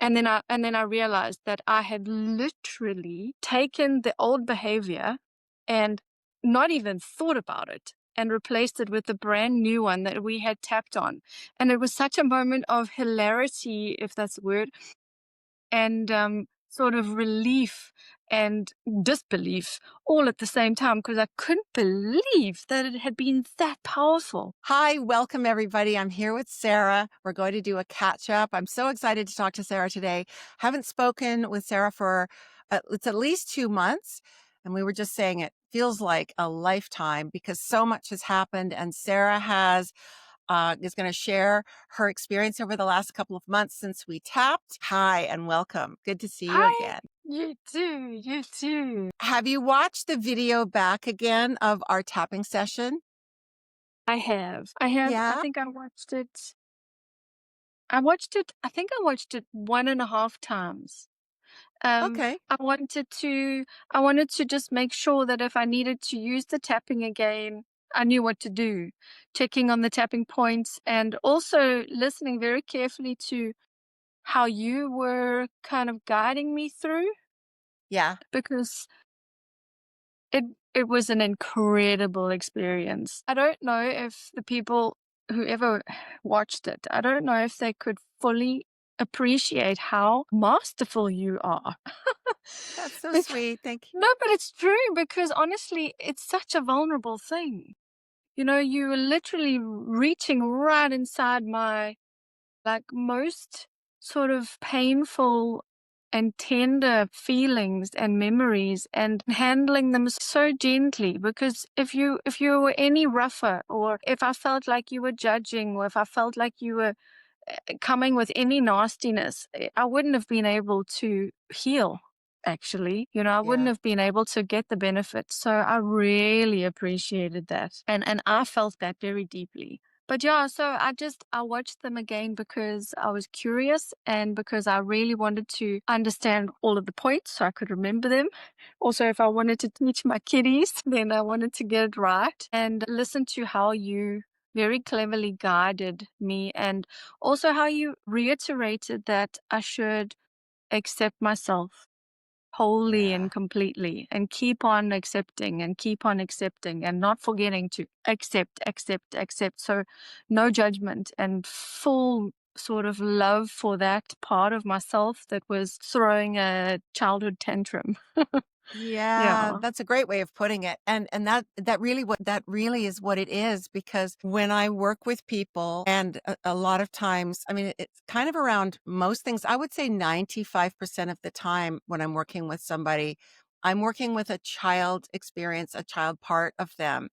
And then I realized that I had literally taken the old behavior and not even thought about it and replaced it with the brand new one that we had tapped on. And it was such a moment of hilarity, if that's a word, and sort of relief and disbelief all at the same time, because I couldn't believe that it had been that powerful. Hi, welcome everybody. I'm here with Sarah. We're going to do a catch up. I'm so excited to talk to Sarah today. Haven't spoken with Sarah for it's at least 2 months. And we were just saying it feels like a lifetime because so much has happened. And Sarah is going to share her experience over the last couple of months since we tapped. Hi and welcome. Good to see you Hi, again. you too, you too. Have you watched the video back again of our tapping session? I have. I Yeah. think I think I watched it 1.5 times. Um, Okay. I wanted I wanted to just make sure that if I needed to use the tapping again, I knew what to do, checking on the tapping points and also listening very carefully to how you were kind of guiding me through, Yeah. because it it was an incredible experience. I don't know if the people whoever watched it, I don't know if they could fully appreciate how masterful you are. That's so Bec- sweet. Thank you. no, but it's true, because honestly, it's such a vulnerable thing. You were literally reaching right inside my, like, most sort of painful and tender feelings and memories, and handling them so gently, because if you were any rougher, or if I felt like you were judging, or if I felt like you were coming with any nastiness, I wouldn't have been able to heal, actually. I wouldn't Yeah. have been able to get the benefit. So I really appreciated that. And I felt that very deeply. But yeah, so I watched them again because I was curious and because I really wanted to understand all of the points so I could remember them. Also, if I wanted to teach my kiddies, then I wanted to get it right and listen to how you very cleverly guided me, and also how you reiterated that I should accept myself wholly Yeah. and completely and keep on accepting and not forgetting to accept, accept, accept. So no judgment and full sort of love for that part of myself that was throwing a childhood tantrum. Yeah, Yeah. that's a great way of putting it. And that really is what it is, because when I work with people, and a lot of times, I mean, it's kind of around most things. I would say 95% of the time when I'm working with somebody, I'm working with a child experience, a child part of them.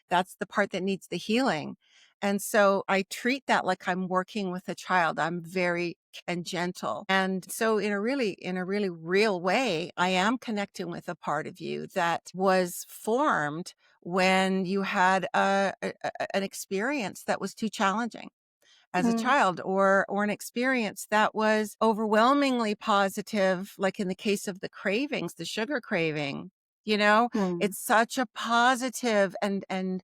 That's the part that needs the healing. And so I treat that like I'm working with a child. I'm very and gentle. And so in a really real way, I am connecting with a part of you that was formed when you had an experience that was too challenging as a Mm, child, or an experience that was overwhelmingly positive, like in the case of the cravings, the sugar craving. mm, It's such a positive and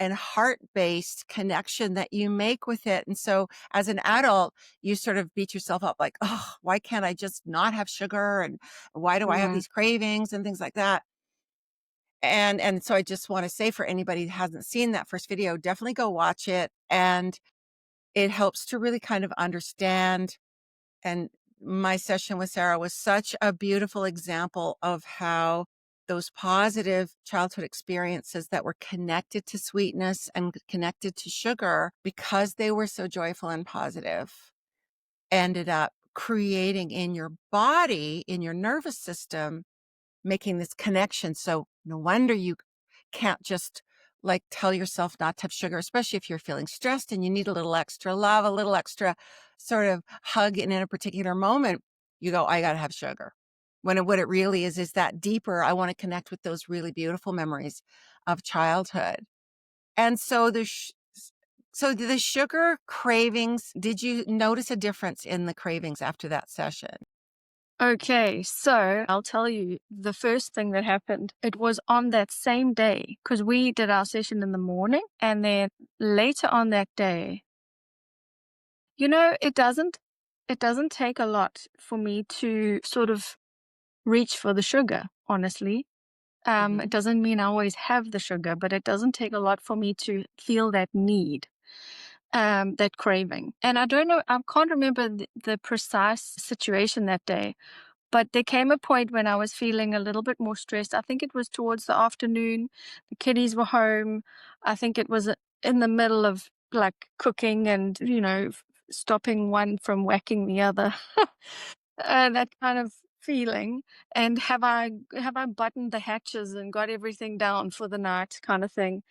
heart-based connection that you make with it. And so as an adult, you sort of beat yourself up like, oh, why can't I just not have sugar? And why do I have mm. these cravings and things like that? And so I just want to say, for anybody who hasn't seen that first video, definitely go watch it. And it helps to really kind of understand. And my session with Sarah was such a beautiful example of how those positive childhood experiences that were connected to sweetness and connected to sugar, because they were so joyful and positive, ended up creating in your body, in your nervous system, making this connection. So no wonder you can't just like tell yourself not to have sugar, especially if you're feeling stressed and you need a little extra love, a little extra sort of hug in a particular moment. You go, I got to have sugar. What it really is that deeper. I want to connect with those really beautiful memories of childhood. And so the sugar cravings, did you notice a difference in the cravings after that session? Okay, so I'll tell you the first thing that happened. It was on that same day, because we did our session in the morning, and then later on that day, it it doesn't take a lot for me to sort of reach for the sugar, honestly. It Mhm. doesn't mean I always have the sugar, but it doesn't take a lot for me to feel that need, that craving. And I don't know, I can't remember the precise situation that day, but there came a point when I was feeling a little bit more stressed. I think it was towards the afternoon. The kiddies were home. I think it was in the middle of like cooking and, stopping one from whacking the other. That kind of feeling. And have I buttoned the hatches and got everything down for the night kind of thing.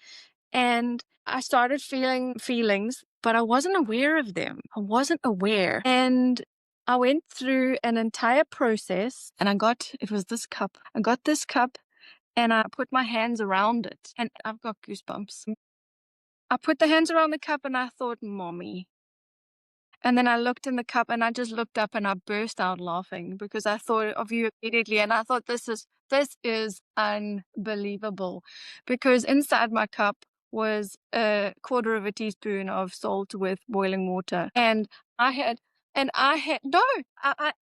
And I started feeling feelings, but I wasn't aware of them. I wasn't aware. And I went through an entire process and it was this cup. I got this cup and I put my hands around it and I've got goosebumps. I put the hands around the cup and I thought, mommy. And then I looked in the cup and I just looked up and I burst out laughing because I thought of you immediately. And I thought, this is unbelievable, because inside my cup was a quarter of a teaspoon of salt with boiling water. I had, no,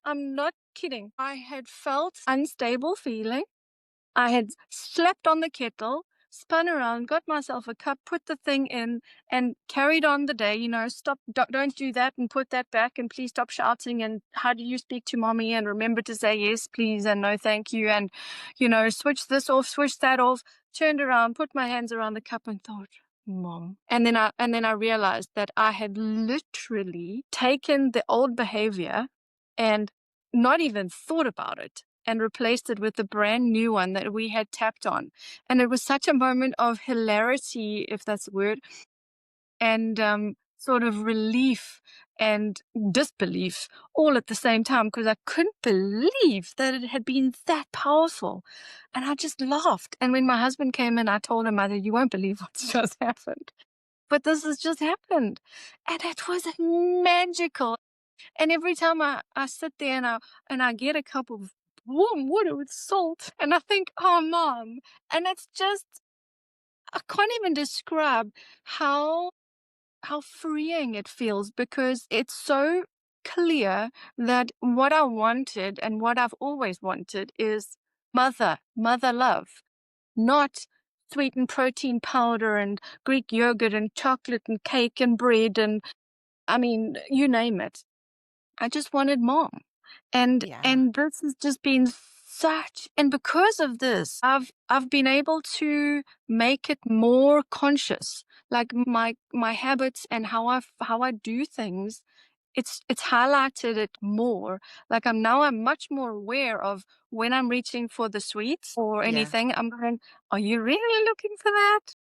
I'm not kidding. I had felt unstable feeling. I had slept on the kettle, spun around, got myself a cup, put the thing in, and carried on the day. Stop, don't do that, and put that back, and please stop shouting. And how do you speak to mommy? And remember to say yes, please, and no, thank you. And, switch this off, switch that off. Turned around, put my hands around the cup, and thought, Mom. And then I realized that I had literally taken the old behavior and not even thought about it and replaced it with a brand new one that we had tapped on. And it was such a moment of hilarity, if that's a word, and sort of relief and disbelief all at the same time, because I couldn't believe that it had been that powerful. And I just laughed. And when my husband came in, I told him, I said, you won't believe what's just happened. But this has just happened. And it was magical. And every time I sit there and I get a cup of warm water with salt and I think, oh, mom. And it's just, I can't even describe how freeing it feels, because it's so clear that what I wanted and what I've always wanted is mother love, not sweetened protein powder and Greek yogurt and chocolate and cake and bread and, I mean, you name it. I just wanted mom. And Yeah. and this has just been and because of this, I've been able to make it more conscious. Like my habits and how I do things, it's highlighted it more. Like I'm much more aware of when I'm reaching for the sweets or Yeah. anything. I'm going, are you really looking for that?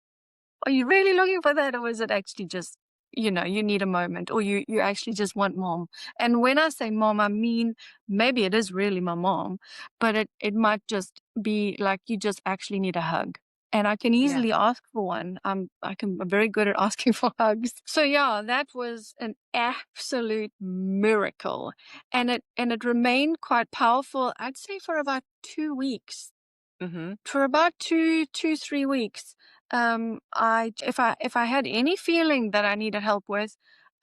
Are you really looking for that? Or is it actually just, you need a moment, or you actually just want mom? And when I say mom, I mean, maybe it is really my mom, but it might just be like you just actually need a hug. And I can Yeah. easily ask for one. I'm very good at asking for hugs. So yeah, that was an absolute miracle. And it remained quite powerful, I'd say, for about 2 weeks. Mhm. For about 3 weeks, I if I had any feeling that I needed help with,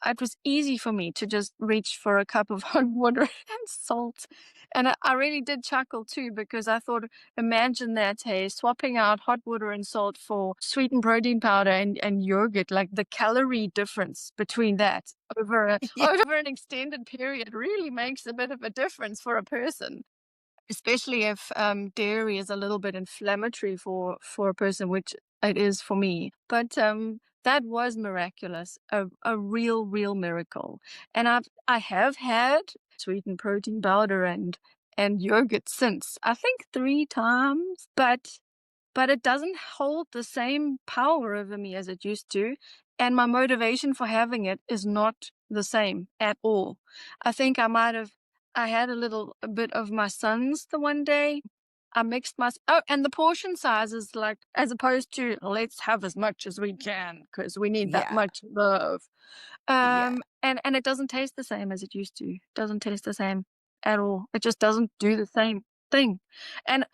it was easy for me to just reach for a cup of hot water and salt. And I really did chuckle too, because I thought, imagine that, hey, swapping out hot water and salt for sweetened protein powder and yogurt, like the calorie difference between that Yeah. over an extended period really makes a bit of a difference for a person, especially if dairy is a little bit inflammatory for a person, which it is for me. But that was miraculous, a real miracle. And I have had sweetened protein powder and yogurt since, I think 3 times, but it doesn't hold the same power over me as it used to. And my motivation for having it is not the same at all. I think I had a bit of my son's the one day. I mixed oh, and the portion size is like, as opposed to let's have as much as we can because we need that Yeah. much love. Yeah. And it doesn't taste the same as it used to. Doesn't taste the same at all. It just doesn't do the same thing. And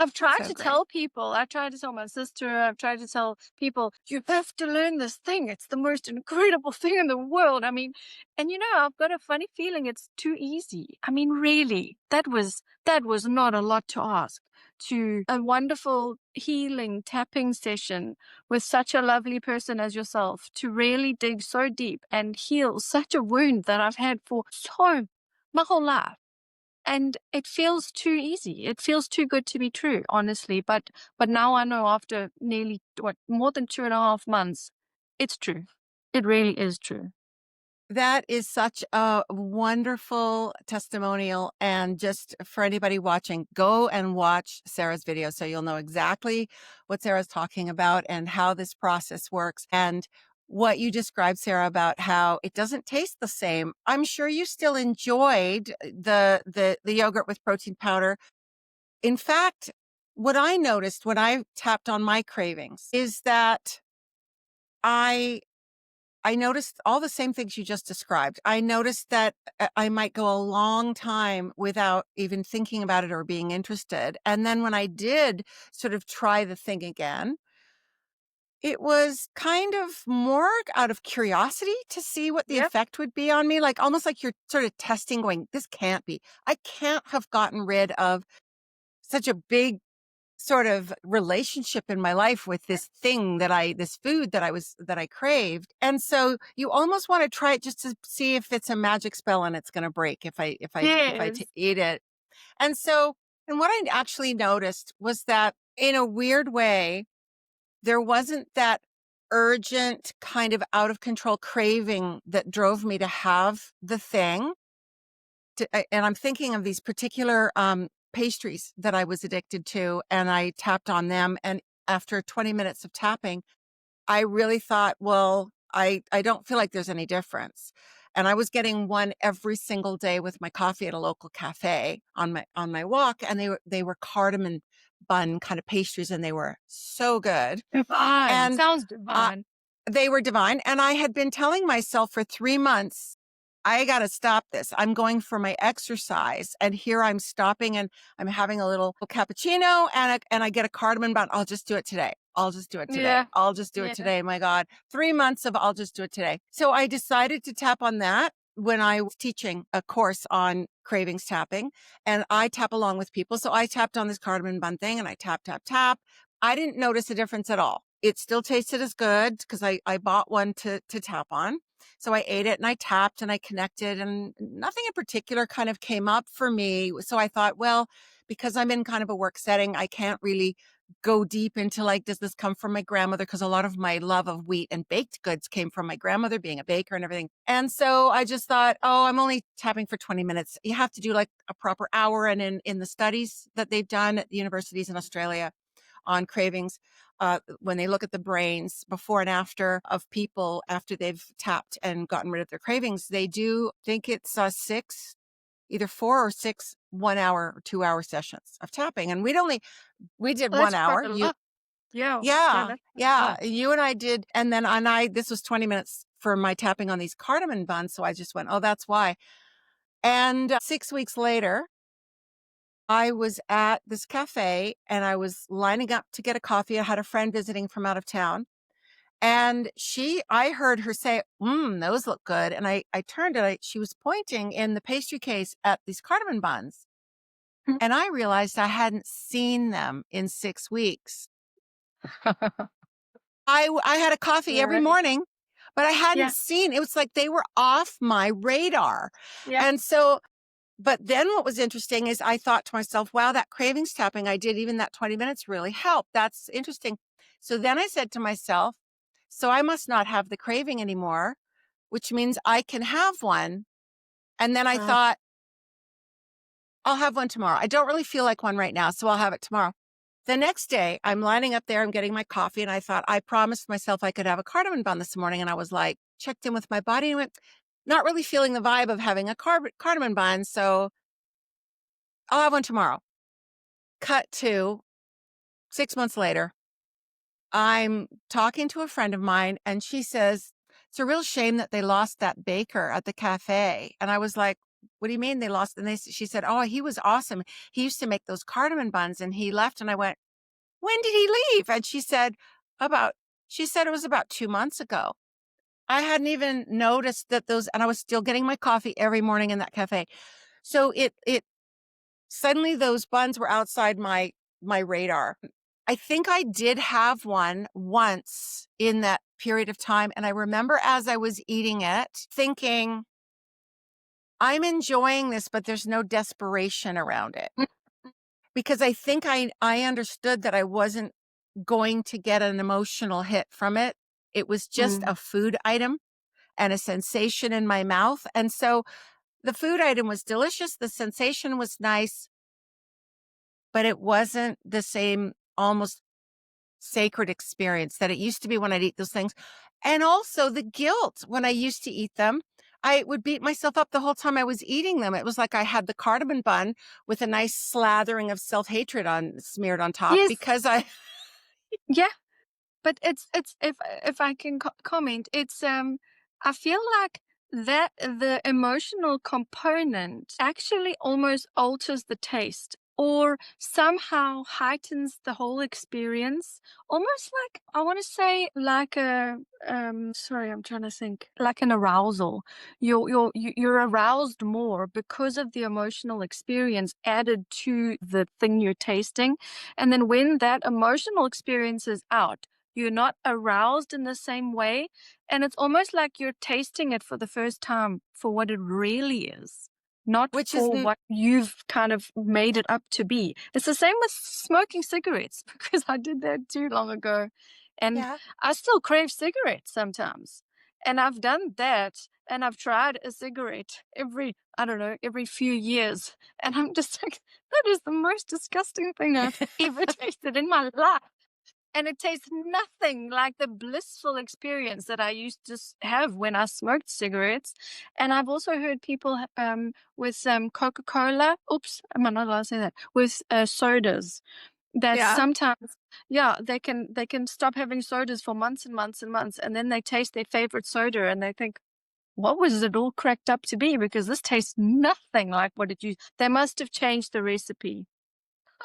I've That's tried so to great. tell people, I tried to tell my sister, I've tried to tell people, you have to learn this thing. It's the most incredible thing in the world. I mean, and I've got a funny feeling it's too easy. I mean, really, that was not a lot to ask. To a wonderful healing tapping session with such a lovely person as yourself, to really dig so deep and heal such a wound that I've had for my whole life. And it feels too easy. It feels too good to be true, honestly. But now I know after nearly more than 2.5 months, it's true. It really is true. That is such a wonderful testimonial. And just for anybody watching, go and watch Sarah's video so you'll know exactly what Sarah's talking about and how this process works. And what you described, Sarah, about how it doesn't taste the same. I'm sure you still enjoyed the yogurt with protein powder. In fact, what I noticed when I tapped on my cravings is that I I noticed all the same things you just described. I noticed that I might go a long time without even thinking about it or being interested. And then when I did sort of try the thing again, it was kind of more out of curiosity to see what the Yep. effect would be on me, like almost like you're sort of testing, going, this can't be. I can't have gotten rid of such a big sort of relationship in my life with this food that I craved. And so you almost want to try it just to see if it's a magic spell and it's going to break if I Yes. eat it. And so, and what I actually noticed was that in a weird way, there wasn't that urgent kind of out of control craving that drove me to have the thing. And I'm thinking of these particular pastries that I was addicted to, and I tapped on them. And after 20 minutes of tapping, I really thought, well, I don't feel like there's any difference. And I was getting one every single day with my coffee at a local cafe on my walk, and they were cardamom bun kind of pastries, and they were so good. Divine. And Sounds uh, divine. they were divine. And I had been telling myself for 3 months, I got to stop this. I'm going for my exercise. And here I'm stopping and I'm having a little cappuccino and I get a cardamom bun. I'll just do it today. I'll just do it today. Yeah. I'll just do it Yeah. today. My God, 3 months of I'll just do it today. So I decided to tap on that when I was teaching a course on cravings tapping, and I tap along with people. So I tapped on this cardamom bun thing and I tap, tap, tap. I didn't notice a difference at all. It still tasted as good because I bought one to tap on. So I ate it and I tapped and I connected, and nothing in particular kind of came up for me. So I thought, well, because I'm in kind of a work setting, I can't really go deep into like, does this come from my grandmother? Because a lot of my love of wheat and baked goods came from my grandmother being a baker and everything. And so I just thought, oh, I'm only tapping for 20 minutes. You have to do like a proper hour. And in the studies that they've done at the universities in Australia on cravings, when they look at the brains before and after of people after they've tapped and gotten rid of their cravings, they do think it's either 4 or 6 1 hour or 2 hour sessions of tapping. And we did That's one quite hour. a lot. Yeah. Yeah, Yeah, that's quite a yeah. lot. You and I did. And this was 20 minutes for my tapping on these cardamom buns. So I just went, oh, that's why. And 6 weeks later, I was at this cafe and I was lining up to get a coffee. I had a friend visiting from out of town. And I heard her say, those look good. And I turned and she was pointing in the pastry case at these cardamom buns. And I realized I hadn't seen them in 6 weeks. I had a coffee every Right. morning, but I hadn't Yeah. seen, it was like they were off my radar. Yeah. And so, but then what was interesting is I thought to myself, wow, that cravings tapping I did, even that 20 minutes really helped. That's interesting. So then I said to myself, so I must not have the craving anymore, which means I can have one. And then I Uh, thought, I'll have one tomorrow. I don't really feel like one right now, so I'll have it tomorrow. The next day, I'm lining up there, I'm getting my coffee, and I thought, I promised myself I could have a cardamom bun this morning. And I was like, checked in with my body and went, not really feeling the vibe of having a cardamom bun. So I'll have one tomorrow. Cut to 6 months later, I'm talking to a friend of mine, and she says, it's a real shame that they lost that baker at the cafe. And I was like, "What do you mean they lost?" And she said, "Oh, he was awesome. He used to make those cardamom buns and he left." And I went, "When did he leave?" And "About," she said, "It was about 2 months ago." I hadn't even noticed that those, and I was still getting my coffee every morning in that cafe. So it suddenly those buns were outside my radar. I think I did have one once in that period of time, and I remember as I was eating it thinking, "I'm enjoying this, but there's no desperation around it." Mm, Because I think I understood that I wasn't going to get an emotional hit from it. It was just mm. a food item and a sensation in my mouth, and so the food item was delicious, the sensation was nice, but it wasn't the same almost sacred experience that it used to be when I'd eat those things. And also the guilt when I used to eat them. I would beat myself up the whole time I was eating them. It was like I had the cardamom bun with a nice slathering of self-hatred on smeared on top Yes. because I Yeah. But it's if I can comment, it's I feel like that the emotional component actually almost alters the taste or somehow heightens the whole experience. Almost like I want to say like a sorry, I'm trying to think. Like an arousal. You're aroused more because of the emotional experience added to the thing you're tasting. And then when that emotional experience is out, you're not aroused in the same way, and it's almost like you're tasting it for the first time for what it really is, not which is for what you've kind of made it up to be. It's the same with smoking cigarettes because I did that too long ago, and yeah, I still crave cigarettes sometimes. And I've done that, and I've tried a cigarette every, I don't know, every few years, and I'm just like, that is the most disgusting thing I've ever tasted in my life. And it tastes nothing like the blissful experience that I used to have when I smoked cigarettes. And I've also heard people with Coca-Cola. Oops, am I not allowed to say that? With sodas, that yeah, sometimes, yeah, they can stop having sodas for months and months and months, and then they taste their favorite soda and they think, what was it all cracked up to be? Because this tastes nothing like what it used. They must have changed the recipe.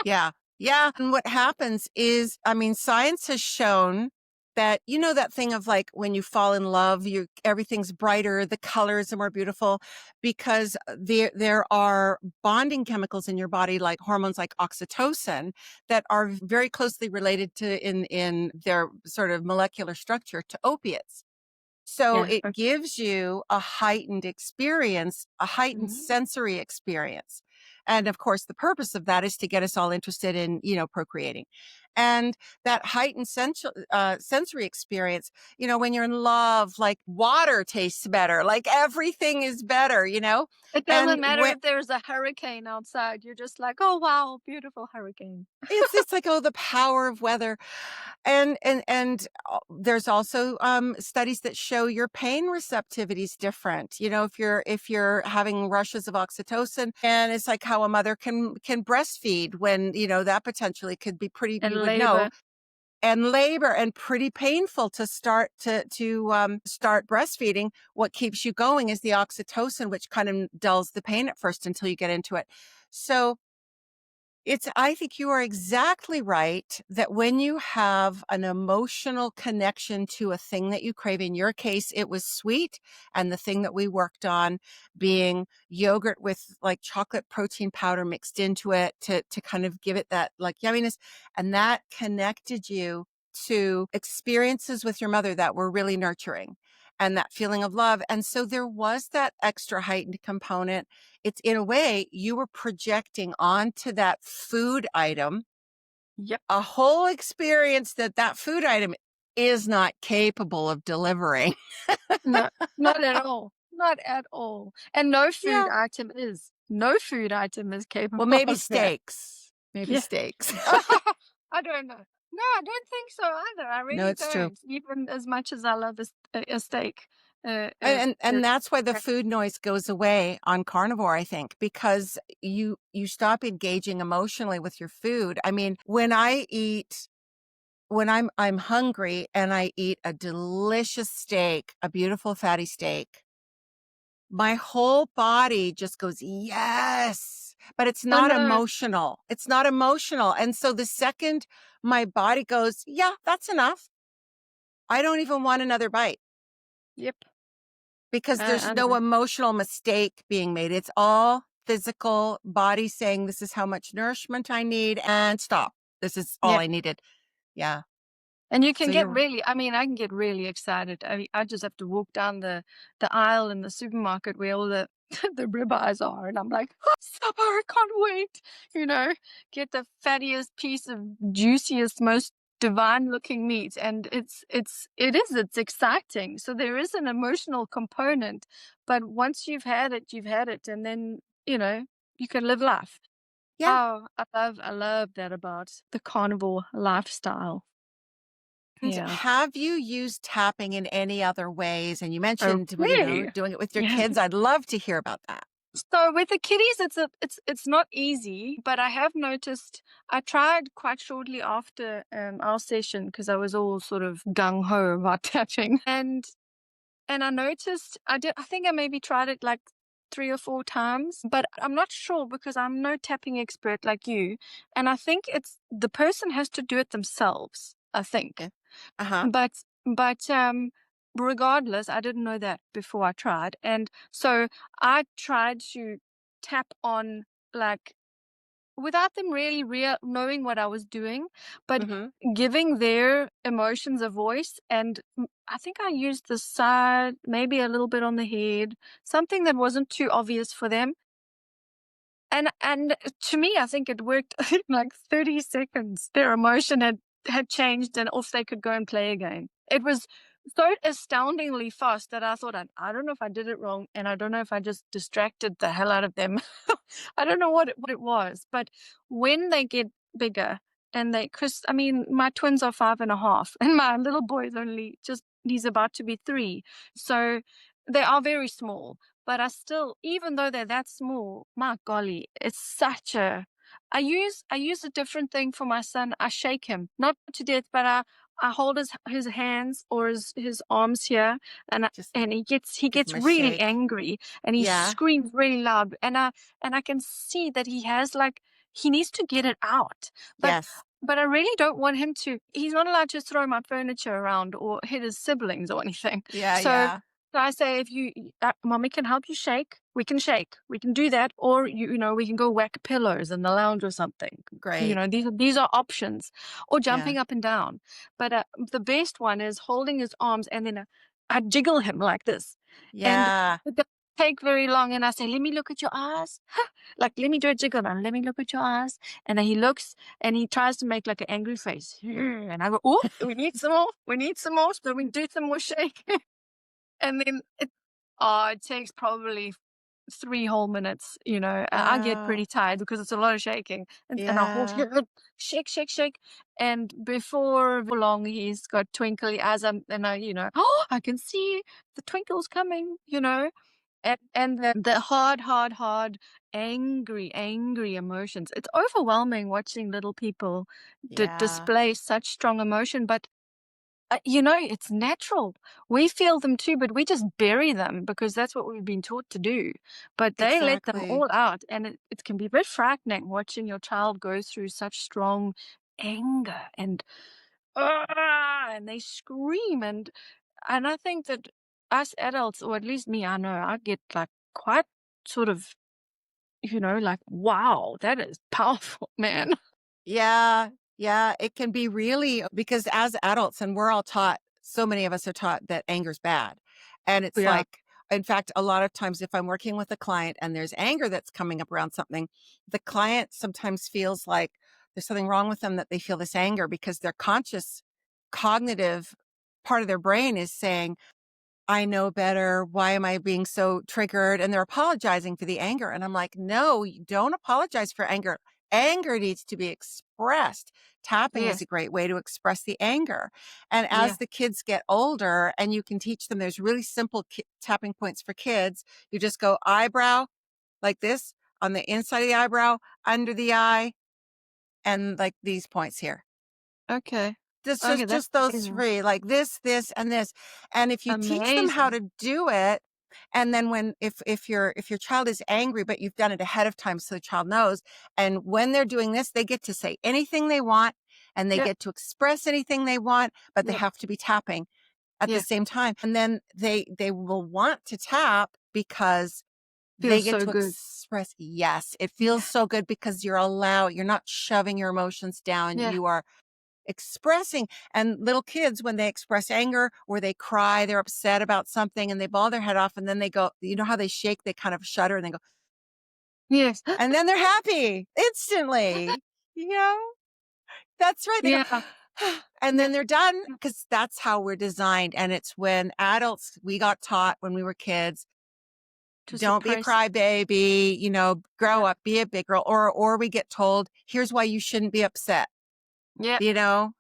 yeah, yeah. And what happens is, I mean, science has shown that, that thing of like when you fall in love, everything's brighter, the colors are more beautiful because there are bonding chemicals in your body, like hormones like oxytocin, that are very closely related to in their sort of molecular structure to opiates. So Yeah. it Okay. gives you a heightened experience, a heightened Mhm. sensory experience. And of course, the purpose of that is to get us all interested in, procreating. And that heightened sensory experience, when you're in love, like water tastes better, like everything is better, It doesn't And matter when if there's a hurricane outside, you're just like, "Oh, wow, beautiful hurricane." it's like, oh, the power of weather. And there's also studies that show your pain receptivity is different. If you're having rushes of oxytocin, and it's like how a mother can breastfeed when that potentially could be pretty. And You would know, labor. and labor and pretty painful to start breastfeeding. What keeps you going is the oxytocin, which kind of dulls the pain at first until you get into it. So I think you are exactly right that when you have an emotional connection to a thing that you crave, in your case, it was sweet. And the thing that we worked on being yogurt with like chocolate protein powder mixed into it to kind of give it that like yumminess. And that connected you to experiences with your mother that were really nurturing and that feeling of love. And so there was that extra heightened component. It's in a way you were projecting onto that food item Yep. a whole experience that food item is not capable of delivering. No, not at all. Not at all. And no food Yeah. item is. No food item is capable Well, maybe of that. steaks. Maybe Yeah. steaks. I don't know. No, I don't think so either. I No, really it's true. don't. Even as much as I love a steak. And that's why the food noise goes away on carnivore, I think, because you stop engaging emotionally with your food. I mean, when I'm hungry and I eat a delicious steak, a beautiful fatty steak, my whole body just goes, "Yes." But it's Oh, not no. emotional. It's not emotional. And so the second my body goes, "Yeah, that's enough. I don't even want another bite." Yep. Because there's I no know. emotional mistake being made. It's all physical, body saying, "This is how much nourishment I need, and stop. This is all Yep. I needed." Yeah. And you can So get you're really, I mean, I can get really excited. I mean, I just have to walk down the aisle in the supermarket where all the the ribeyes are, and I'm like, "Oh, supper, I can't wait." You know, get the fattiest piece of juiciest, most divine looking meat, and it's exciting. So there is an emotional component, but once you've had it, and then you can live life. yeah. Oh, I love that about the carnivore lifestyle. And Yeah. have you used tapping in any other ways? And you mentioned, well, Okay. doing it with your Yeah. kids. I'd love to hear about that. So with the kitties, it's not easy, but I have noticed I tried quite shortly after our session because I was all sort of gung ho about tapping, and I noticed I think I maybe tried it like 3 or 4 times, but I'm not sure because I'm no tapping expert like you, and I think it's the person has to do it themselves. I think. Yeah. Uh-huh. But regardless, I didn't know that before I tried, and so I tried to tap on, like, without them really knowing what I was doing, but Mhm. giving their emotions a voice, and I think I used the side, maybe a little bit on the head, something that wasn't too obvious for them, and to me, I think it worked in like 30 seconds. Their emotion had changed and off they could go and play again. It was so astoundingly fast that I thought, I don't know if I did it wrong, and I don't know if I just distracted the hell out of them. I don't know what it was, but when they get bigger and because I mean, my twins are 5.5, and my little boy is only he's about to be 3. So they are very small, but I still, even though they're that small, my golly, it's such a. I use a different thing for my son. I shake him, not to death, but I hold his hands or his arms here, Just and he give them gets a really shake. angry, and he Yeah. screams really loud, and I can see that he has, like, he needs to get it out, but Yes. I really don't want him to. He's not allowed to throw my furniture around or hit his siblings or anything. Yeah, So yeah. I say, if mommy can help you shake, we can shake. We can do that. Or, we can go whack pillows in the lounge or something. Great. These are options, or Yeah. jumping up and down. But the best one is holding his arms, and then I jiggle him like this. And Yeah. it doesn't take very long. And I say, let me look at your eyes. Like, let me do a jiggle now. Let me look at your eyes. And then he looks and he tries to make like an angry face. And I go, oh, we need some more. We need some more. So we do some more shake. And then it takes probably 3 whole minutes, I get Wow. pretty tired because it's a lot of shaking, and I hold Yeah. him, shake, shake, shake, and before long, he's got twinkly eyes, and "Oh, I can see the twinkles coming," and the hard, hard, hard, angry, angry emotions. It's overwhelming watching little people Yeah. display such strong emotion, but it's natural. We feel them too, but we just bury them because that's what we've been taught to do. But they let them Exactly. all out, and it can be a bit frightening watching your child go through such strong anger and they scream, and I think that us adults, or at least me, I know I get like quite sort of, like, wow, that is powerful, man. Yeah, yeah, it can be really because as adults, and we're all taught, so many of us are taught that anger's bad. And it's Yeah. like, in fact, a lot of times if I'm working with a client and there's anger that's coming up around something, the client sometimes feels like there's something wrong with them that they feel this anger because their conscious cognitive part of their brain is saying, I know better. Why am I being so triggered? And they're apologizing for the anger. And I'm like, no, you don't apologize for anger. Anger needs to be expressed. Tapping is Yes. a great way to express the anger. And Yeah. as the kids get older and you can teach them, there's really simple tapping points for kids. You just go eyebrow like this on the inside of the eyebrow, under the eye, and like these points here. Okay. This Okay, that's just those amazing. 3, like this, and this. And if you teach them how Amazing. to do it, And then when if your child is angry, but you've done it ahead of time so the child knows, and when they're doing this, they get to say anything they want and they Yep. get to express anything they want, but they Yep. have to be tapping at the Yeah. same time. And then they will want to tap because they Feels get so to good. express. Yes, it feels Yeah. so good because you're not shoving your emotions down. Yeah. You are expressing. And little kids, when they express anger or they cry, they're upset about something and they ball their head off and then they go, you know how they shake, they kind of shudder and they go, Yes. and then they're happy instantly. You know, that's right. They go, Yeah. and Yeah. then they're done because that's how we're designed. And it's when adults, we got taught when we were kids, To don't be a suppress. crybaby, grow Yeah. up, be a big girl, or we get told, here's why you shouldn't be upset, Yep. you know?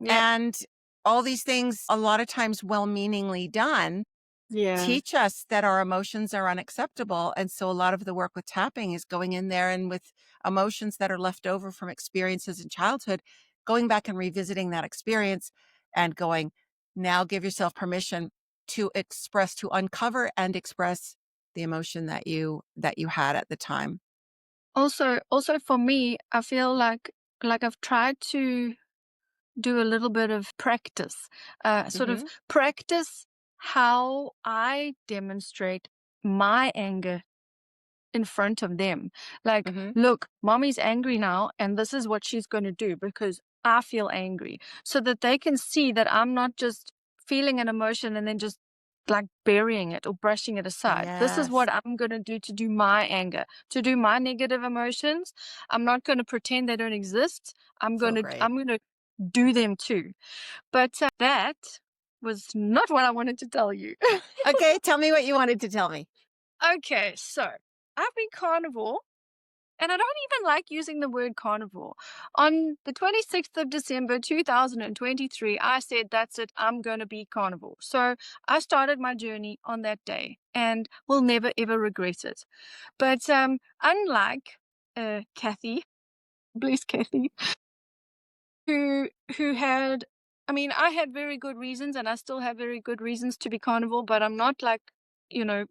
Yep. And all these things, a lot of times well-meaningly done, Yeah. teach us that our emotions are unacceptable. And so a lot of the work with tapping is going in there and with emotions that are left over from experiences in childhood, going back and revisiting that experience and going, now give yourself permission to express, to uncover and express the emotion that you had at the time. Also for me, I feel like I've tried to do a little bit of practice, sort of Mhm. practice how I demonstrate my anger in front of them. Like, Mhm. look, mommy's angry now, and this is what she's going to do because I feel angry. So that they can see that I'm not just feeling an emotion and then just like burying it or brushing it aside. This is Yes. what I'm going to do to do my anger, to do my negative emotions. I'm not going to pretend they don't exist. So great. I'm going to do them too. But that was not what I wanted to tell you. Okay, tell me what you wanted to tell me. Okay, so I've been carnivore. And I don't even like using the word carnivore. On the 26th of December 2023, I said, that's it, I'm going to be carnivore. So I started my journey on that day and will never ever regret it. But unlike Kathy, bless Kathy, who had, I mean, I had very good reasons and I still have very good reasons to be carnivore, but I'm not like, you know,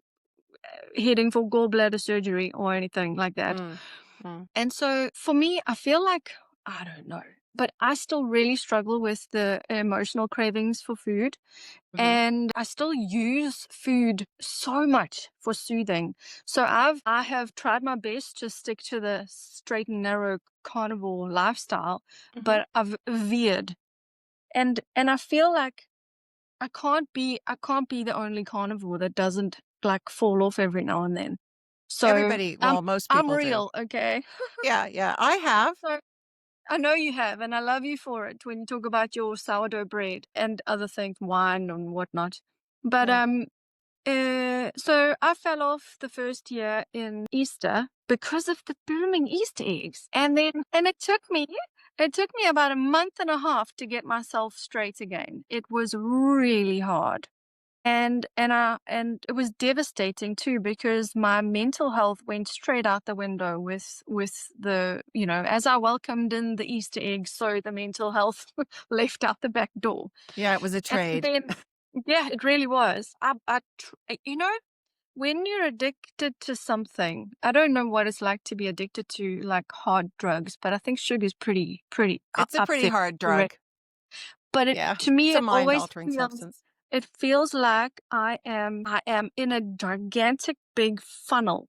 heading for gallbladder surgery or anything like that. Mm. Mm. And so for me, I feel like, I don't know, but I still really struggle with the emotional cravings for food. Mhm. And I still use food so much for soothing. So I have tried my best to stick to the straight and narrow carnivore lifestyle, Mhm. but I've veered. And I feel like I can't be the only carnivore that doesn't like fall off every now and then. So Everybody, well, most I'm people do. real, okay? Yeah, yeah, I have. So I know you have, and I love you for it when you talk about your sourdough bread and other things, wine and whatnot. But Yeah. so I fell off the first year in Easter because of the blooming Easter eggs, and it took me about a month and a half to get myself straight again. It was really hard. And it was devastating too because my mental health went straight out the window with the, as I welcomed in the Easter eggs, so the mental health left out the back door. Yeah, it was a And trade. then yeah, it really was. When you're addicted to something, I don't know what it's like to be addicted to like hard drugs, but I think sugar is pretty It's a up pretty there. hard drug. But Yeah, to it's me, a it always mind-altering feels substance. it feels like I am in a gigantic big funnel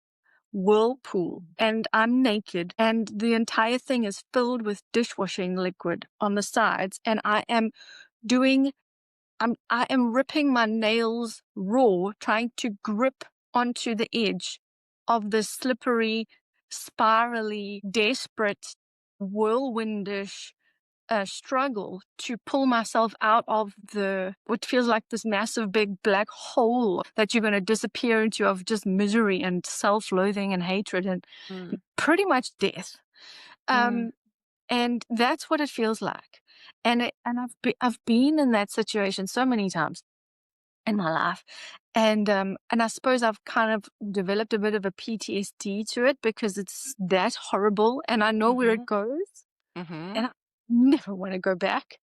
whirlpool and I'm naked and the entire thing is filled with dishwashing liquid on the sides and doing I am ripping my nails raw trying to grip onto the edge of the slippery, spirally, desperate, whirlwindish struggle to pull myself out of what feels like this massive big black hole that you're going to disappear into of just misery and self-loathing and hatred and Mm. pretty much death. Mm. Um, and that's what it feels like. I've been in that situation so many times in my life. And I suppose I've kind of developed a bit of a PTSD to it because it's that horrible and I know where it Mhm. goes Mhm. and I never want to go back.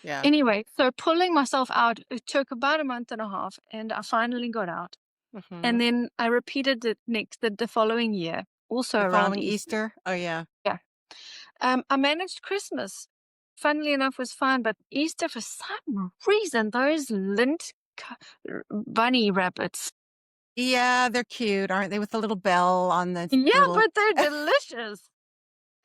Yeah. Anyway, so pulling myself out, it took about a month and a half, and I finally got out. And Mhm. then I repeated it the following year, also The around following Easter. Easter? Oh, yeah. Yeah. I managed Christmas. Funnily enough, was fine, but Easter, for some reason, those bunny rabbits. Yeah, they're cute, aren't they? With the little bell on Yeah, the little but they're delicious.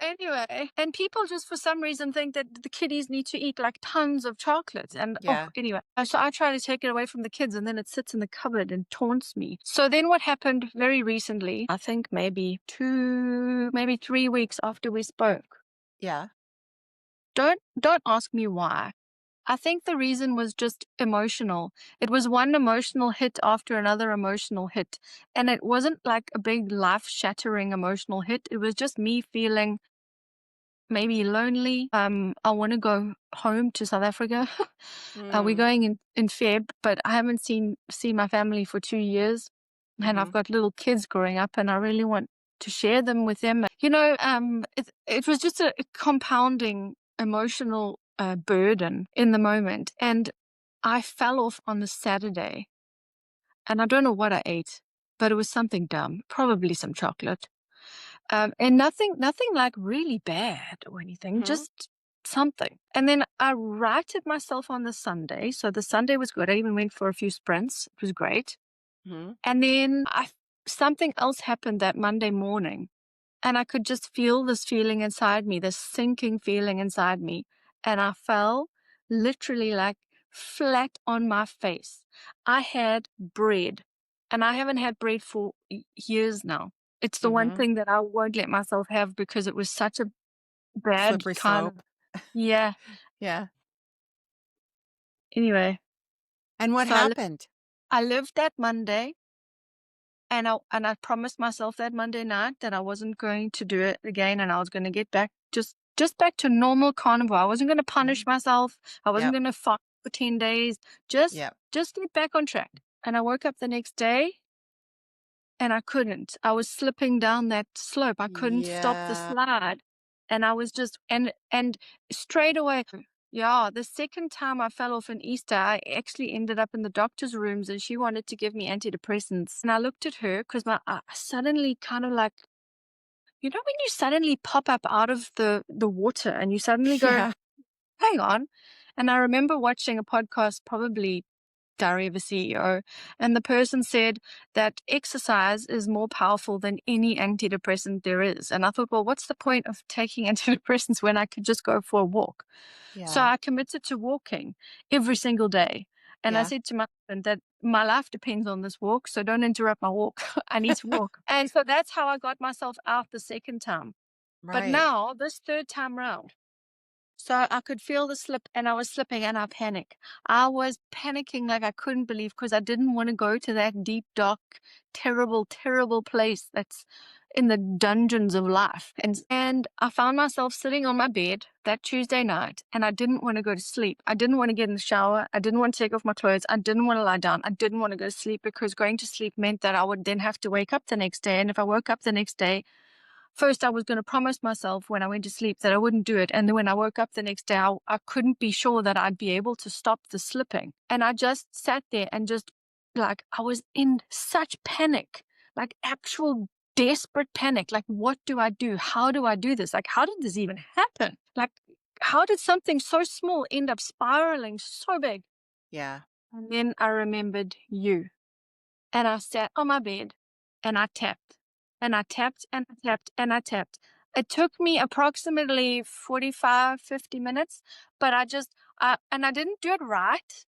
Anyway, and people just for some reason think that the kiddies need to eat like tons of chocolate. And oh, Yeah, anyway, so I try to take it away from the kids and then it sits in the cupboard and taunts me. So then what happened very recently, I think maybe 3 weeks after we spoke. yeah. Don't ask me why. I think the reason was just emotional. It was one emotional hit after another emotional hit. And it wasn't like a big life shattering emotional hit. It was just me feeling maybe lonely. I want to go home to South Africa. We're Mm, going in Feb, but I haven't seen my family for 2 years, and I've mhm, got little kids growing up, and I really want to share them with them. It was just a compounding emotional burden in the moment, and I fell off on the Saturday, and I don't know what I ate, but it was something dumb, probably some chocolate. And nothing like really bad or anything, mhm, just something. And then I righted myself on the Sunday. So the Sunday was good. I even went for a few sprints. It was great. mhm, And then something else happened that Monday morning. And I could just feel this feeling inside me, this sinking feeling inside me. And I fell literally like flat on my face. I had bread, and I haven't had bread for years now. It's the one mhm. thing that I won't let myself have because it was such a bad Slippery kind of, slope. yeah. Yeah. Anyway, And what so happened? I lived that Monday. And I promised myself that Monday night that I wasn't going to do it again, and I was going to get back just back to normal carnivore. I wasn't going to punish Mhm. myself. I wasn't Yep, going to fight for 10 days. Just yep. just get back on track. And I woke up the next day and I couldn't. I was slipping down that slope. I couldn't stop the Yeah. slide. And I was just and straight away, yeah, the second time I fell off in Easter, I actually ended up in the doctor's rooms and she wanted to give me antidepressants. And I looked at her because I suddenly kind of like, when you suddenly pop up out of the water and you suddenly go, Yeah. hang on. And I remember watching a podcast, probably Diary of a CEO, and the person said that exercise is more powerful than any antidepressant there is. And I thought, well, what's the point of taking antidepressants when I could just go for a walk? So Yeah. I committed to walking every single day. And I Yeah. said to my husband that my life depends on this walk, so don't interrupt my walk. I need to walk. And so that's how I got myself out the second time. But Right. now, this third time round, so I could feel the slip and I was slipping and I panicked. I was panicking like I couldn't believe because I didn't want to go to that deep, dark, terrible, terrible place that's in the dungeons of life. And I found myself sitting on my bed that Tuesday night and I didn't want to go to sleep. I didn't want to get in the shower. I didn't want to take off my clothes. I didn't want to lie down. I didn't want to go to sleep because going to sleep meant that I would then have to wake up the next day. And if I woke up the next day, first, I was going to promise myself when I went to sleep that I wouldn't do it. And then when I woke up the next day, I couldn't be sure that I'd be able to stop the slipping. And I just sat there and just like, I was in such panic, like actual desperate panic. Like, what do I do? How do I do this? Like, how did this even happen? Like, how did something so small end up spiraling so big? Yeah. And then I remembered you. And I sat on my bed and I tapped and I tapped and I tapped and I tapped. It took me approximately 45, 50 minutes, but and I didn't do it right.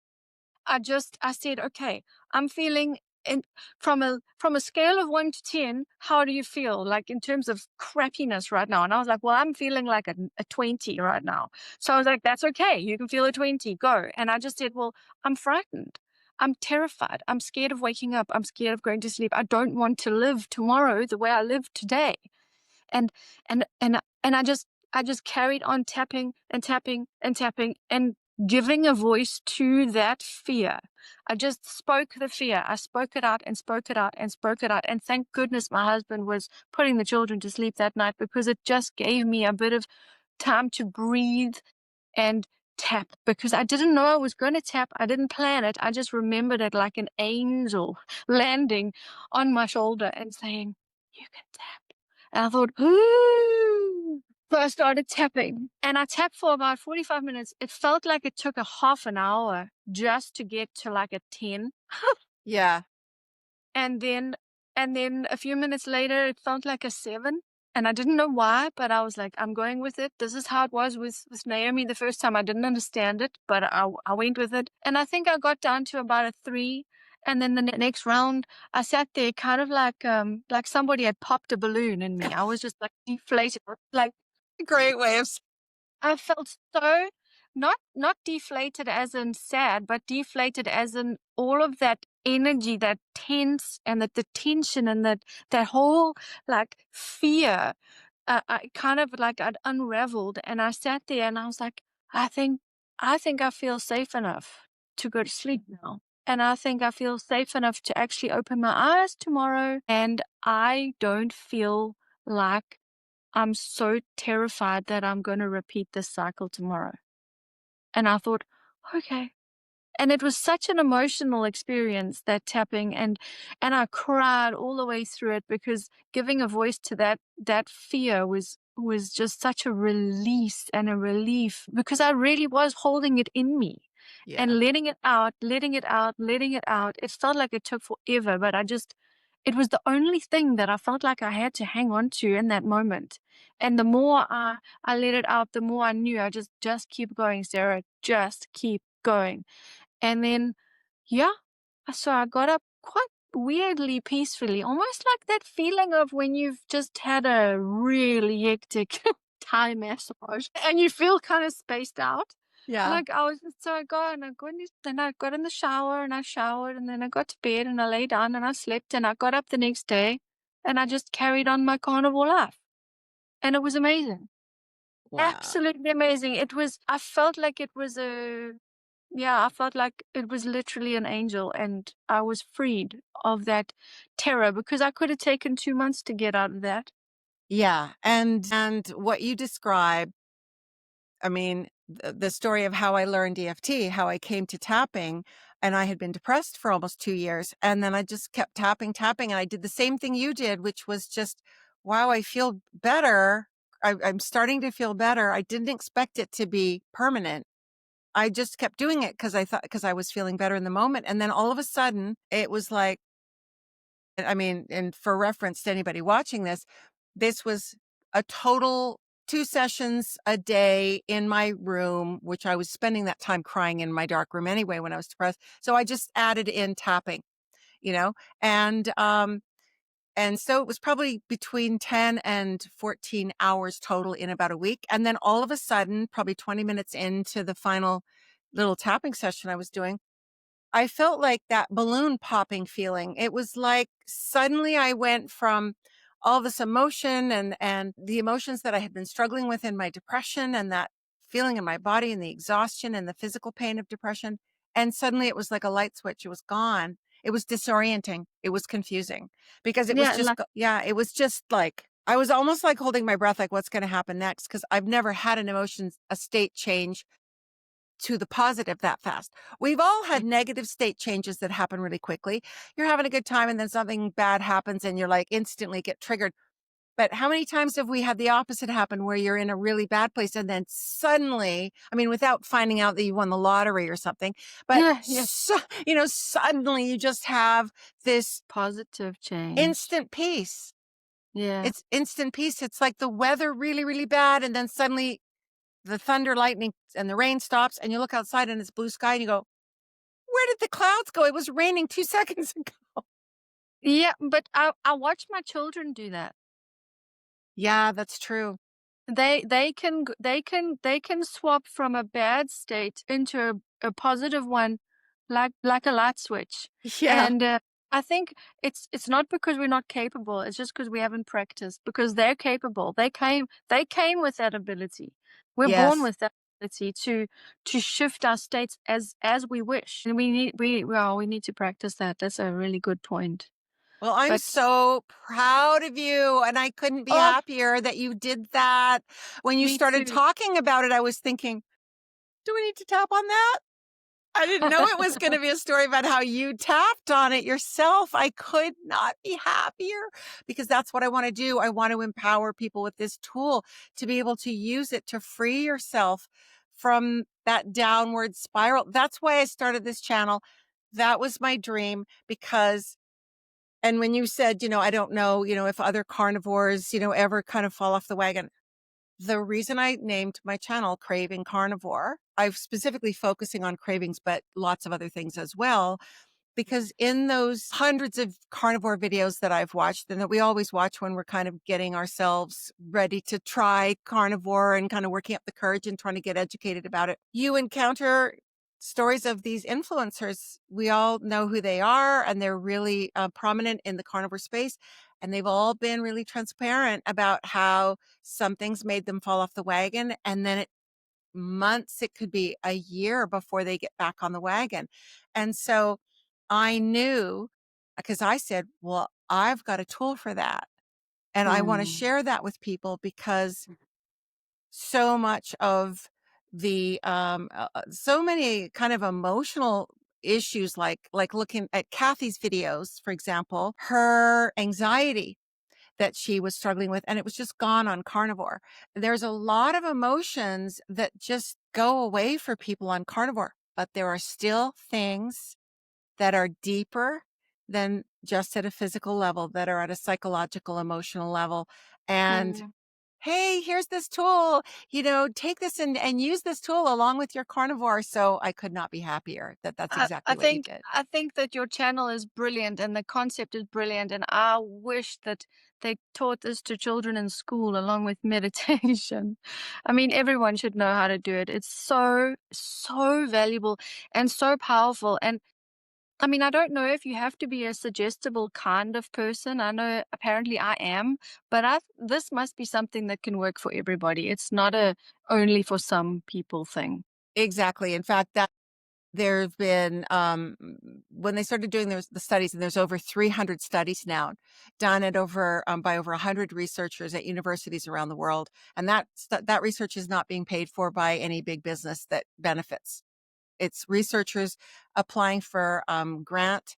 I said, okay, I'm feeling in from a scale of 1 to 10, how do you feel like in terms of crappiness right now? And I was like, well, I'm feeling like a 20 right now. So I was like, that's okay. You can feel a 20, go. And I just said, well, I'm frightened. I'm terrified. I'm scared of waking up. I'm scared of going to sleep. I don't want to live tomorrow the way I lived today. And and I just carried on tapping and tapping and tapping and giving a voice to that fear. I just spoke the fear. I spoke it out and spoke it out and spoke it out. And thank goodness my husband was putting the children to sleep that night because it just gave me a bit of time to breathe and tap because I didn't know I was gonna tap. I didn't plan it. I just remembered it like an angel landing on my shoulder and saying, "You can tap." And I thought, "Ooh." So I started tapping and I tapped for about 45 minutes. It felt like it took a half an hour just to get to like a 10. Yeah. And then a few minutes later, it felt like a 7, and I didn't know why, but I was like, "I'm going with it." This is how it was with Naomi the first time. I didn't understand it, but I went with it, and I think I got down to about a 3, and then the next round, I sat there kind of like somebody had popped a balloon in me. I was just, like, deflated, like Great way of I felt so not deflated as in sad, but deflated as in all of that energy, that tense and the tension and that whole like fear. I kind of like I'd unraveled and I sat there and I was like, I think I think I feel safe enough to go to sleep now. And I think I feel safe enough to actually open my eyes tomorrow. And I don't feel like I'm so terrified that I'm gonna repeat this cycle tomorrow. And I thought, "Okay." And it was such an emotional experience, that tapping, and I cried all the way through it because giving a voice to that fear was just such a release and a relief because I really was holding it in me yeah. and letting it out, letting it out, letting it out. It felt like it took forever, but it was the only thing that I felt like I had to hang on to in that moment. And the more I let it out, the more I knew I just keep going, Sarah, just keep going. And then, yeah, so I got up quite weirdly peacefully, almost like that feeling of when you've just had a really hectic Thai massage and you feel kind of spaced out. Yeah. Like I was, so I got in, then I got in the shower and I showered and then I got to bed and I lay down and I slept and I got up the next day and I just carried on my carnivore life. And it was amazing. Wow. Absolutely amazing. I felt like it was yeah, I felt like it was literally an angel and I was freed of that terror because I could have taken 2 months to get out of that. Yeah, and what you describe, I mean, the story of how I learned EFT, how I came to tapping, and I had been depressed for almost 2 years, and then I just kept tapping, tapping, and I did the same thing you did, which was just, "Wow, I feel better. I'm starting to feel better." I didn't expect it to be permanent. I just kept doing it because I was feeling better in the moment, and then all of a sudden, it was like, I mean, and for reference to anybody watching this was a total 2 sessions a day in my room, which I was spending that time crying in my dark room anyway when I was depressed. So I just added in tapping, you know, and, um, and so it was probably between 10 and 14 hours total in about a week. And then all of a sudden, probably 20 minutes into the final little tapping session I was doing, I felt like that balloon popping feeling. It was like suddenly I went from all this emotion and the emotions that I had been struggling with in my depression and that feeling in my body and the exhaustion and the physical pain of depression. And suddenly it was like a light switch. It was gone. It was disorienting. It was confusing because it was Yeah, just, like yeah, it was just like, I was almost like holding my breath, like what's going to happen next? Because I've never had an emotion, a state change to the positive that fast. We've all had negative state changes that happen really quickly. You're having a good time and then something bad happens and you're like instantly get triggered. But how many times have we had the opposite happen where you're in a really bad place and then suddenly, I mean, without finding out that you won the lottery or something, but yeah, yeah. suddenly you just have this Positive change. instant peace. Yeah. It's instant peace. It's like the weather really, really bad. And then suddenly the thunder, lightning, and the rain stops, and you look outside and it's blue sky, and you go, "Where did the clouds go? It was raining 2 seconds ago." Yeah, but I watch my children do that. Yeah, that's true. They can swap from a bad state into a positive one like a light switch. Yeah. And I think it's not because we're not capable, it's just because we haven't practiced, because they're capable. They came with that ability. We're born Yes. with that ability to shift our states as we wish. And we need to practice that. That's a really good point. Well, I'm But so proud of you, and I couldn't be oh, happier that you did that. When you me started too. talking about it, I was thinking, Do we need to tap on that? I didn't know it was going to be a story about how you tapped on it yourself. I could not be happier because that's what I want to do. I want to empower people with this tool to be able to use it to free yourself from that downward spiral. That's why I started this channel. That was my dream because, and when you said, I don't know, if other carnivores, ever kind of fall off the wagon. The reason I named my channel Craving Carnivore, I'm specifically focusing on cravings, but lots of other things as well, because in those hundreds of carnivore videos that I've watched and that we always watch when we're kind of getting ourselves ready to try carnivore and kind of working up the courage and trying to get educated about it, you encounter stories of these influencers. We all know who they are, and they're really prominent in the carnivore space. And they've all been really transparent about how some things made them fall off the wagon. And then months, it could be a year before they get back on the wagon. And so I knew, because I said, well, I've got a tool for that. And I want to Mm, share that with people because so much of so many kind of emotional issues, like looking at Kathy's videos, for example, her anxiety that she was struggling with, and it was just gone on carnivore. There's a lot of emotions that just go away for people on carnivore, but there are still things that are deeper than just at a physical level, that are at a psychological, emotional level. And mm. hey, here's this tool, take this and use this tool along with your carnivore. So I could not be happier that that's I, I exactly what you think did. I think that your channel is brilliant and the concept is brilliant, and I wish that they taught this to children in school along with meditation. I mean, everyone should know how to do it. It's so valuable and so powerful. And I mean, I don't know if you have to be a suggestible kind of person. I know apparently I am, but this must be something that can work for everybody. It's not a only for some people thing. Exactly. In fact, that there have been, when they started doing the studies, and there's over 300 studies now done by over 100 researchers at universities around the world. And that research is not being paid for by any big business that benefits. It's researchers applying for grant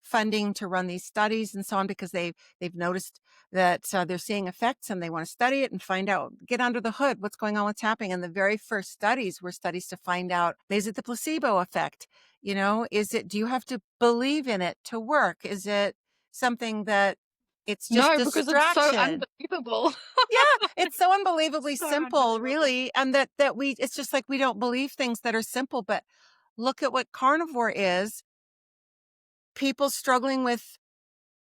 funding to run these studies and so on, because they've noticed that they're seeing effects and they want to study it and find out, get under the hood, what's going on, what's happening. And the very first studies were studies to find out, is it the placebo effect? Do you have to believe in it to work? Is it something that it's just No, because it's so distraction? unbelievable. Yeah, it's so unbelievably So simple, unbelievable. really. And it's just like we don't believe things that are simple, but look at what carnivore is. People struggling with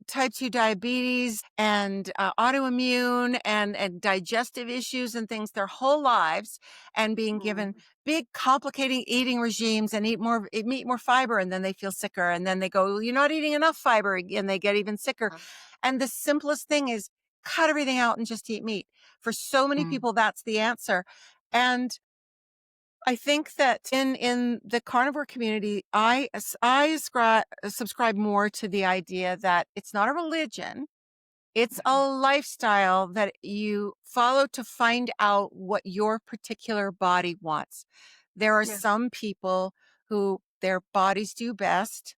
type 2 diabetes and autoimmune and digestive issues and things their whole lives, and being given Mm, big complicating eating regimes and eat more fiber, and then they feel sicker, and then they go, "Well, you're not eating enough fiber," and they get even sicker. And the simplest thing is cut everything out and just eat meat. For so many mm, people, that's the answer. And I think that in the carnivore community, subscribe more to the idea that it's not a religion. It's a lifestyle that you follow to find out what your particular body wants. There are yeah. some people who their bodies do best,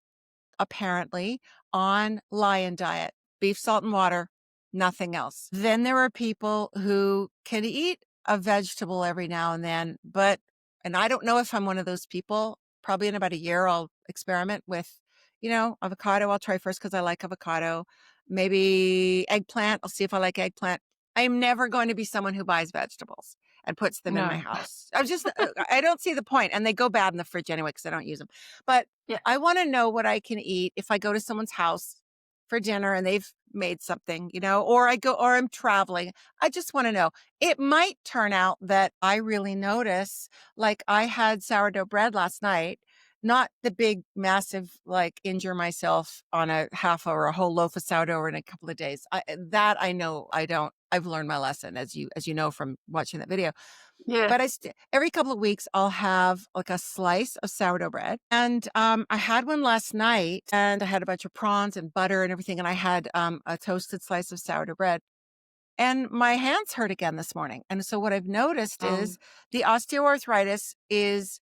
apparently, on lion diet, beef, salt, and water, nothing else. Then there are people who can eat a vegetable every now and then, and I don't know if I'm one of those people. Probably in about a year, I'll experiment with, avocado. I'll try first because I like avocado. Maybe eggplant. I'll see if I like eggplant. I am never going to be someone who buys vegetables and puts them in my No. house. I don't see the point, and they go bad in the fridge anyway because I don't use them. But Yeah. I want to know what I can eat if I go to someone's house for dinner and they've made something, or I'm traveling. I just want to know. It might turn out that I really notice, like I had sourdough bread last night, not the big, massive, like injure myself on a half or a whole loaf of sourdough in a couple of days. I know I don't, I've learned my lesson, as you know, from watching that video. Yeah. But every couple of weeks, I'll have like a slice of sourdough bread. And I had one last night, and I had a bunch of prawns and butter and everything. And I had a toasted slice of sourdough bread. and my hands hurt again this morning. And so what I've noticed Oh, is the osteoarthritis is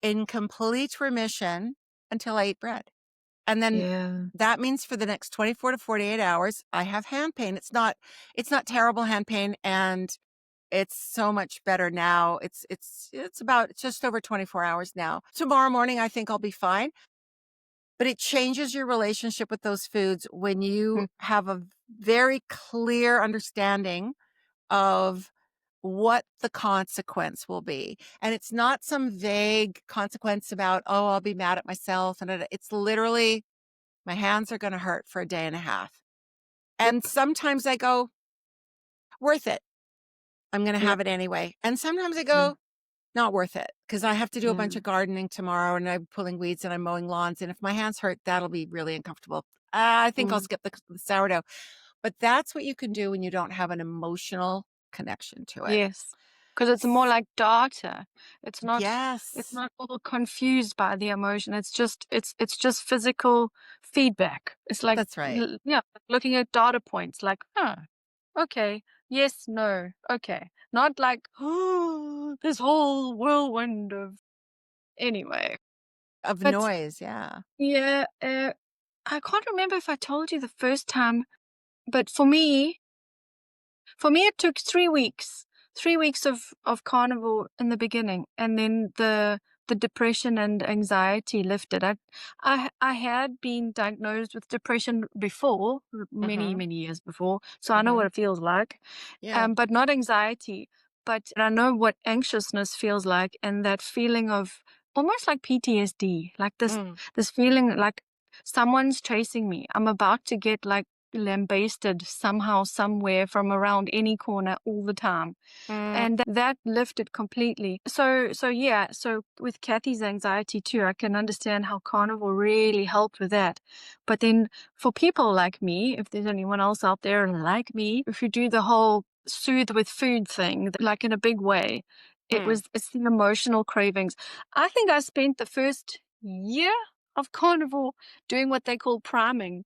in complete remission until I eat bread. And then yeah. that means for the next 24 to 48 hours, I have hand pain. It's not terrible hand pain, and it's so much better now. It's about just over 24 hours now. Tomorrow morning, I think I'll be fine. But it changes your relationship with those foods when you Mm, have a very clear understanding of what the consequence will be. And it's not some vague consequence about, oh, I'll be mad at myself. And it's literally, my hands are going to hurt for a day and a half. yep, And sometimes I go, worth it. I'm going to yep, have it anyway. And sometimes I yeah, go, not worth it, because I have to do a bunch yeah. of gardening tomorrow and I'm pulling weeds and I'm mowing lawns. And if my hands hurt, that'll be really uncomfortable. I think I'll Mm. skip the sourdough. But that's what you can do when you don't have an emotional connection to it. Yes, because it's more S- like data. It's Yes, not all confused by the emotion. It's just physical feedback. It's like that's right. yeah, looking at data points like, huh, okay, yes, no, okay. Not like, oh, this whole whirlwind of anyway. Of But noise. Yeah. yeah, I can't remember if I told you the first time, but for me, it took 3 weeks, 3 weeks of carnivore in the beginning, and then the depression and anxiety lifted. I had been diagnosed with depression before, many Mm-hmm. many years before, so I know Mm-hmm. what it feels like, Yeah. but not anxiety. But I know what anxiousness feels like, and that feeling of almost like PTSD, like Mm, this feeling like someone's chasing me. I'm about to get like lambasted somehow, somewhere, from around any corner all the time. mm, And that lifted completely. So yeah, so with Kathy's anxiety too, I can understand how carnivore really helped with that. But then for people like me, if there's anyone else out there like me, if you do the whole soothe with food thing, like in a big way, mm. it's the emotional cravings. I think I spent the first year of carnivore doing what they call priming,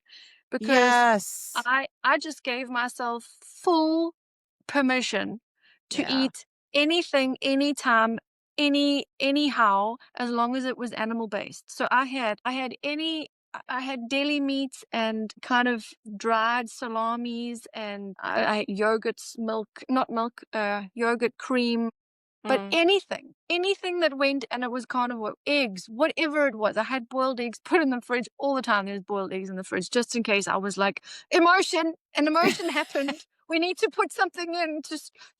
because Yes. I just gave myself full permission to Yeah. eat anything, anytime, anyhow, as long as it was animal based. So I had deli meats and kind of dried salamis, and I yogurts, milk, not milk, yogurt cream, but Mm, anything that went, and it was carnivore, eggs, whatever it was. I had boiled eggs put in the fridge all the time. There's boiled eggs in the fridge just in case I was like, an emotion happened. We need to put something in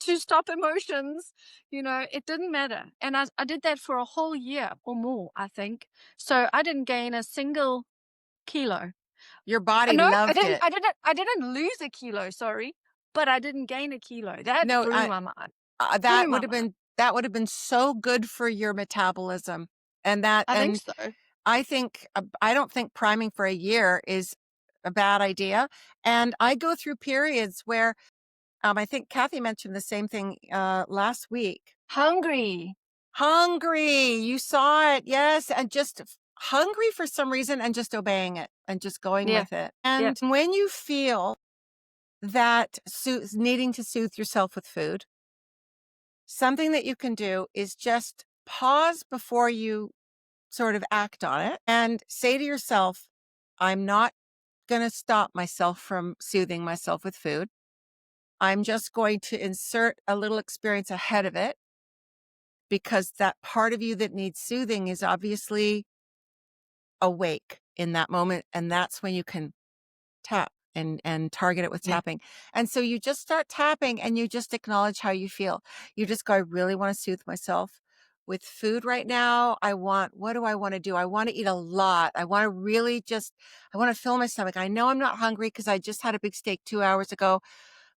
to stop emotions. It didn't matter. And I did that for a whole year or more, I think. So I didn't gain a single kilo. your body No, loved it. I didn't lose a kilo, sorry, but I didn't gain a kilo. That No, blew my mind. Blew that my would have mind. been so good for your metabolism. And I think so. I don't think priming for a year is a bad idea. And I go through periods where, I think Kathy mentioned the same thing, last week. Hungry. Hungry, you saw it, yes, and just hungry for some reason and just obeying it and just going Yeah. with it. Yeah. And when you feel that needing to soothe yourself with food, something that you can do is just pause before you sort of act on it and say to yourself, I'm not going to stop myself from soothing myself with food. I'm just going to insert a little experience ahead of it, because that part of you that needs soothing is obviously awake in that moment. And that's when you can tap and target it with Yeah. tapping. And so you just start tapping and you just acknowledge how you feel. You just go, I really want to soothe myself with food right now. What do I want to do? I want to eat a lot. I want to really I want to fill my stomach. I know I'm not hungry because I just had a big steak 2 hours ago,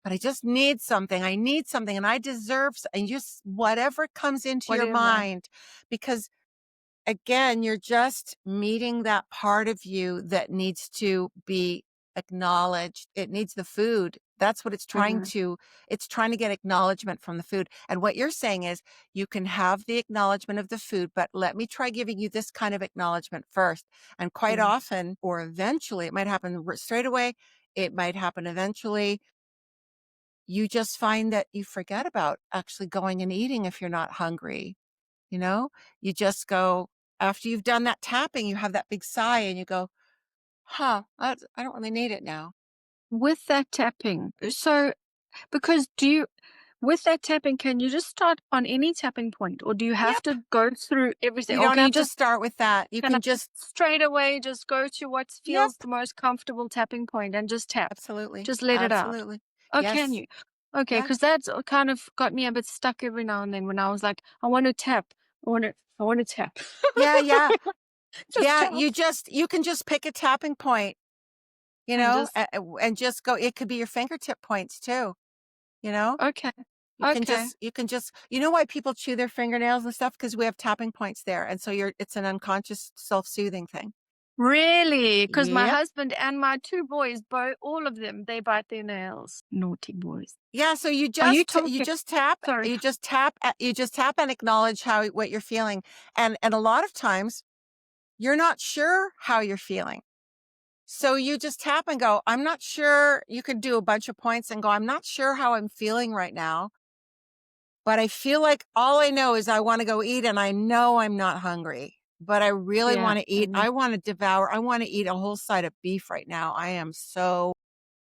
but I just need something. I need something and I deserve, and just whatever comes into your Whatever. mind, because again, you're just meeting that part of you that needs to be acknowledged. It needs the food. That's what Mhm. it's trying to get acknowledgement from the food. And what you're saying is, you can have the acknowledgement of the food, but let me try giving you this kind of acknowledgement first. And quite Mm. often, or eventually, it might happen straight away. It might happen eventually. you just find that you forget about actually going and eating if you're not hungry, you know? You just go after you've done that tapping, you have that big sigh and you go, "Huh, I don't really need it now." With that tapping, so because do you with that tapping, can you just start on any tapping point, or do you have Yep. to go through everything? You Or don't can you have to just start with that. You can I can just just straight away just go to what Yep, feels the most comfortable tapping point and just tap? absolutely. Just let it out. Absolutely. Oh, can Yes. you? Okay, Yeah. because that's kind of got me a bit stuck every now and then when I was like, I want to tap. I want to tap. Yeah, yeah. Just Yeah, tap you can just pick a tapping point, you and know, just and just go it could be your fingertip points too, you know? okay. Okay. You can just you know why people chew their fingernails and stuff? Because we have tapping points there, and so it's an unconscious self-soothing thing. Really? Because my Yep. husband and my 2 boys, all of them, they bite their nails. Naughty boys. Yeah, so Are you you talking just tap sorry. you just tap and acknowledge how what you're feeling, and a lot of times, you're not sure how you're feeling. So you just tap and go, "I'm not sure." You could do a bunch of points and go, "I'm not sure how I'm feeling right now, but I feel like all I know is I wanna go eat, and I know I'm not hungry, but I really Yeah. wanna eat. I wanna devour I wanna eat a whole side of beef right now. I am so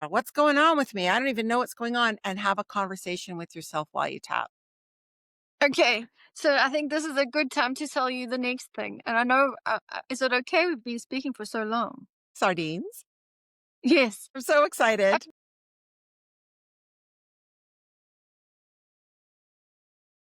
what's going on with me? I don't even know what's going on," and have a conversation with yourself while you tap. Okay. So I think this is a good time to tell you the next thing. And I know, is it okay? We've been speaking for so long. Sardines. Yes. I'm so excited.